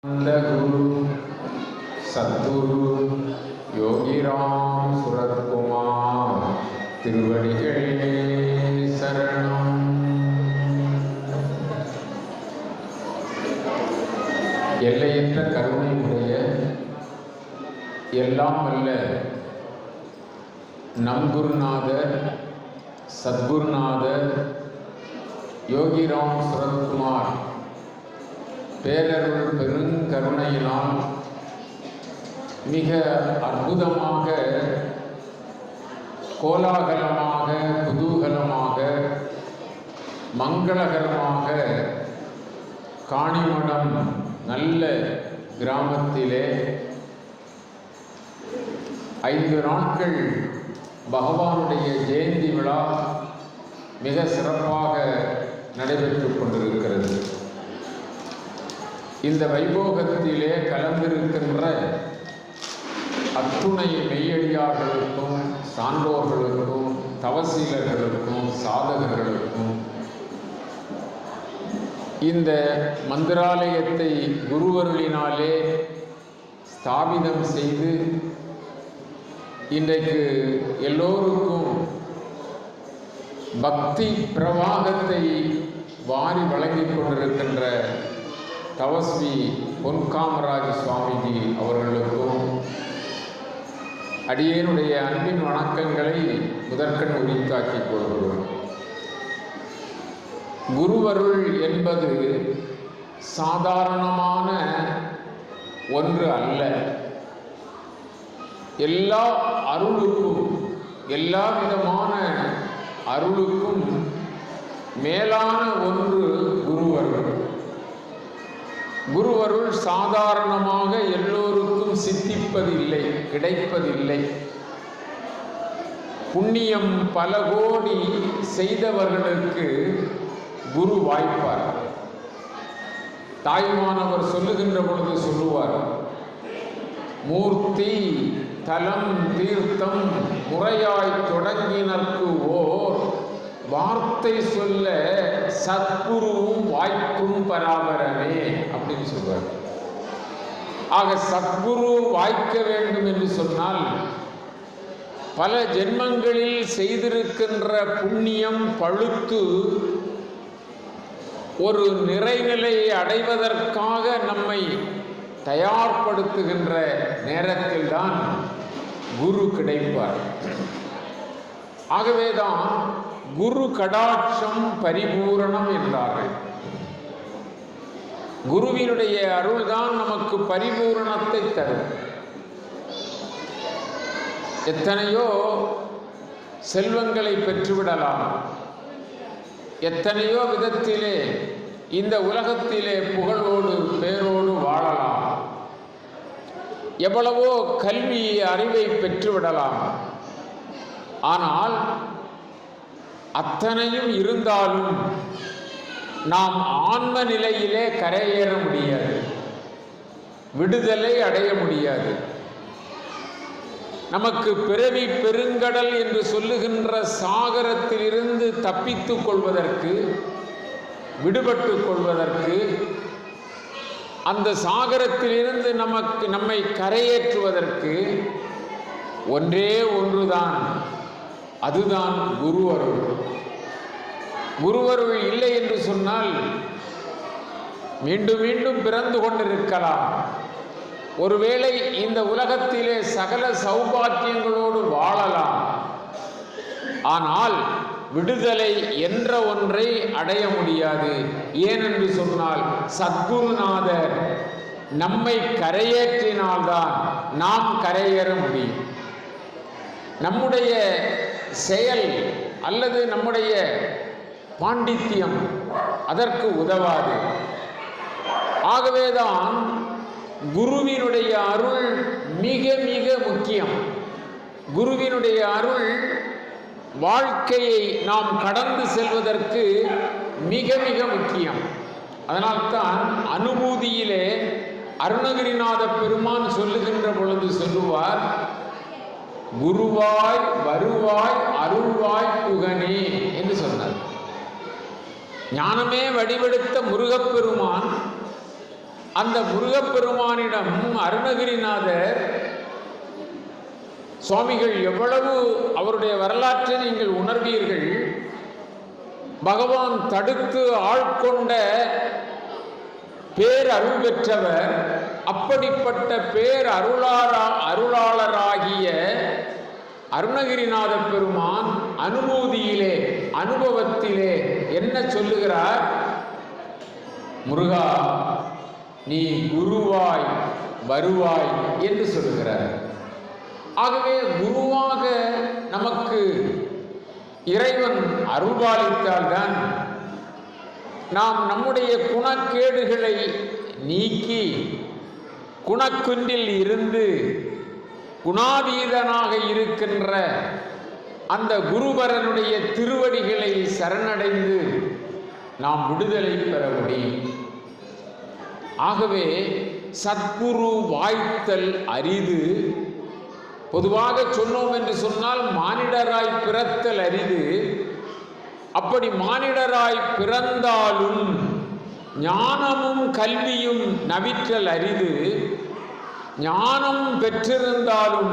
गुरु सद्गुरु योगिराम सुरत्कुमार திருவடிகளே சரணம். எல்லையற்ற கருணை உடைய எல்லாம் வல்ல நம் குருநாதர் சத்குருநாதர் யோகிராம் சுரத்குமார் பேரருள் பெருங்கருணையினால் மிக அற்புதமாக, கோலாகலமாக, குதூகலமாக, மங்களகரமாக காணிமடம் நல்ல கிராமத்திலே 5 நாட்கள் பகவானுடைய ஜெயந்தி விழா மிக சிறப்பாக நடைபெற்று கொண்டிருக்கிறது. இந்த வைபோகத்திலே கலந்திருக்கின்ற அத்துணை மெய்யடியார்களுக்கும் சான்றோர்களுக்கும் தவசீலர்களுக்கும் சாதகர்களுக்கும் இந்த மந்திராலயத்தை குருவருளினாலே ஸ்தாபிதம் செய்து இன்றைக்கு எல்லோருக்கும் பக்தி பிரவாகத்தை வாரி வழங்கிக் கொண்டிருக்கின்ற தவஸ்வி பொன்காமராஜ் சுவாமிஜி அவர்களுக்கும் அடியேனுடைய அன்பின் வணக்கங்களை முதற்கண் உரித்தாக்கிக் கொள்கிறோம். குருவருள் என்பது சாதாரணமான ஒன்று அல்ல. எல்லா அருளுக்கும், எல்லா விதமான அருளுக்கும் மேலான ஒன்று குருவருள். குருவருள் சாதாரணமாக எல்லோருக்கும் சித்திப்பதில்லை, கிடைப்பதில்லை. புண்ணியம் பல கோடி செய்தவர்களுக்கு குரு வாய்ப்பார். தாய்மானவர் சொல்லுகின்ற பொழுது சொல்லுவார், மூர்த்தி தலம் தீர்த்தம் முறையாய் தொடங்கினர்க்கு ஓர் வார்த்தை சொல்ல சத்குருவும் வாய்க்கும் பராபரமே அப்படின்னு சொல்வார். ஆக சத்குரு வாய்க்க வேண்டும் என்று சொன்னால் பல ஜென்மங்களில் செய்திருக்கின்ற புண்ணியம் பழுத்து ஒரு நிறைநிலையை அடைவதற்காக நம்மை தயார்படுத்துகின்ற நேரத்தில்தான் குரு கிடைப்பார். ஆகவேதான் குரு கடாட்சம் பரிபூரணம் என்றார்கள். குருவினுடைய அருள்தான் நமக்கு பரிபூரணத்தை தரும். எத்தனையோ செல்வங்களை பெற்றுவிடலாம், எத்தனையோ விதத்திலே இந்த உலகத்திலே புகழோடு பேரோடு வாழலாம், எவ்வளவோ கல்வி அறிவை பெற்றுவிடலாம். ஆனால் அத்தனையும் இருந்தாலும் நாம் ஆன்ம நிலையிலே கரையேற முடியாது, விடுதலை அடைய முடியாது. நமக்கு பிறவி பெருங்கடல் என்று சொல்லுகின்ற சாகரத்திலிருந்து தப்பித்துக் கொள்வதற்கு, விடுபட்டு கொள்வதற்கு, அந்த சாகரத்திலிருந்து நம்மை கரையேற்றுவதற்கு ஒன்றே ஒன்றுதான், அதுதான் குருவருள். குருவருள் இல்லை என்று சொன்னால் மீண்டும் மீண்டும் பிறந்து கொண்டிருக்கலாம். ஒருவேளை இந்த உலகத்திலே சகல சௌபாக்கியங்களோடு வாழலாம். ஆனால் விடுதலை என்ற ஒன்றை அடைய முடியாது. ஏனென்று சொன்னால் சத்குருநாதர் நம்மை கரையேற்றினால்தான் நாம் கரையேற முடியும். நம்முடைய செயல் அல்லது நம்முடைய பாண்டித்தியம் அதற்கு உதவாது. ஆகவேதான் குருவினுடைய அருள் மிக மிக முக்கியம். குருவினுடைய அருள் வாழ்க்கையை நாம் கடந்து செல்வதற்கு மிக மிக முக்கியம். அதனால்தான் அனுபூதியிலே அருணகிரிநாத பெருமான் சொல்லுகின்ற பொழுது சொல்லுவார், குருவாய் வருவாய் அருள்வாய் புகனே என்று சொன்னார். ஞானமே வடிவெடுத்த முருகப்பெருமான் அந்த முருகப்பெருமானிடம் அருணகிரிநாதர் சுவாமிகள் எவ்வளவு அவருடைய வரலாற்றை நீங்கள் உணர்வீர்கள். பகவான் தடுத்து ஆட்கொண்ட பேரருள் பெற்றவர். அப்படிப்பட்ட அருளாளராகிய அருணகிரிநாத பெருமான் அனுபூதியிலே, அனுபவத்திலே என்ன சொல்லுகிறார்? முருகா, நீ குருவாய் வருவாய் என்று சொல்லுகிறார். ஆகவே குருவாக நமக்கு இறைவன் அருள்பாலித்தால்தான் நாம் நம்முடைய குணக்கேடுகளை நீக்கி குணக்குன்றில் இருந்து குணாதீதனாக இருக்கின்ற அந்த குருவரனுடைய திருவடிகளை சரணடைந்து நாம் விடுதலை பெற முடியும். ஆகவே சத்குரு வாய்த்தல் அரிது. பொதுவாக சொன்னோம் என்று சொன்னால் மானிடராய் பிறத்தல் அரிது. அப்படி மானிடராய் பிறந்தாலும் ஞானமும் கல்வியும் நவிற்றல் அரிது. ஞானம் பெற்றிருந்தாலும்